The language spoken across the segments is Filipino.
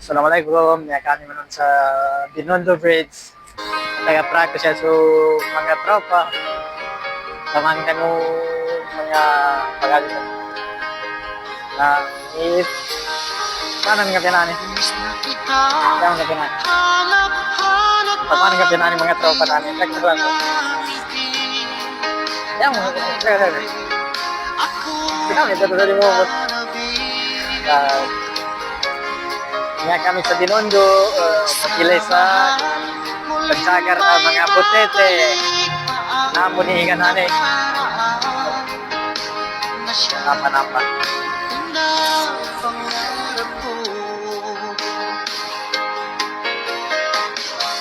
Assalamualaikum, ya kami menon sa Binondo Bridge. Taga-prato siya so mga tropa. Taman kanu mga pagalitan. Na is kanan nga pinani. Yang nga pinani. Paano nga pinani mga tropa namin? Nagtaran ko. Yang nga pinani. Pinani ito sa mo. Nga kami sa Binondo, makilay sa pagsagar mga putete. Namunihingan nanin. Napa-napa.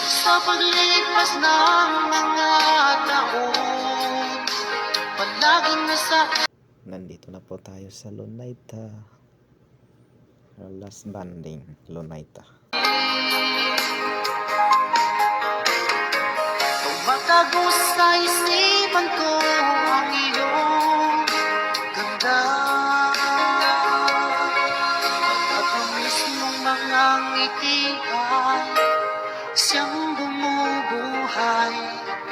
Sa paglipas ng mga taon, palaging nasa... Nandito na po tayo sa Lunayta. Last banding, Lunayta. Tumatagos sa isipan ko ang iyong ganda. At ang mismong mga ngitian, siyang bumubuhay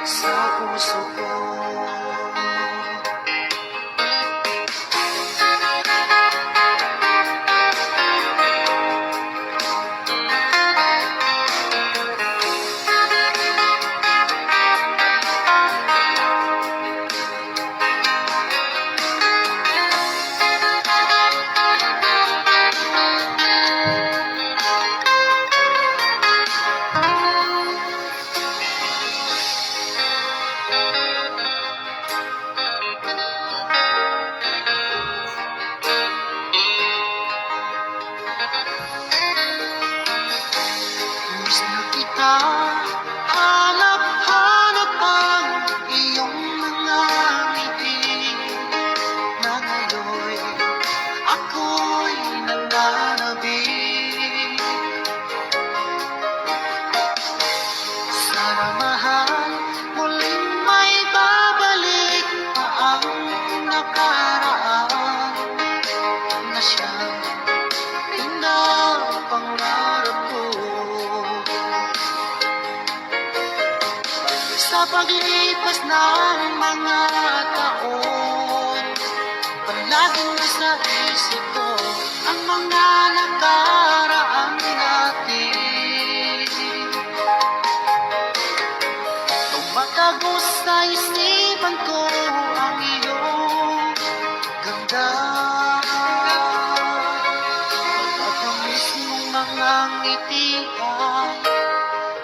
sa puso ko. Miss na kita, hanap-hanap ang iyong mga ngiti na ngayon ako'y nananabik. Sana mahal, muling may babalik pa ang nakaraan na siyang pinapangarap ko. Sa paglipas ng mga taon, palaging nasa isip ko ang mga nakaraan natin. Tumatagos sa isipan ko ang iyong ganda. At ang mismong mga ngitian,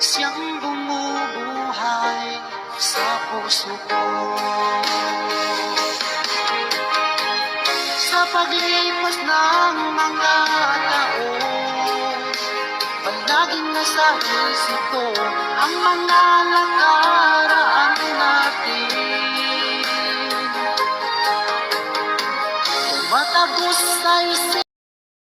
siyang bumubuhay sa puso ko. Sa paglipas ng mga taon, palaging nasa isip ko ang mga nakaraan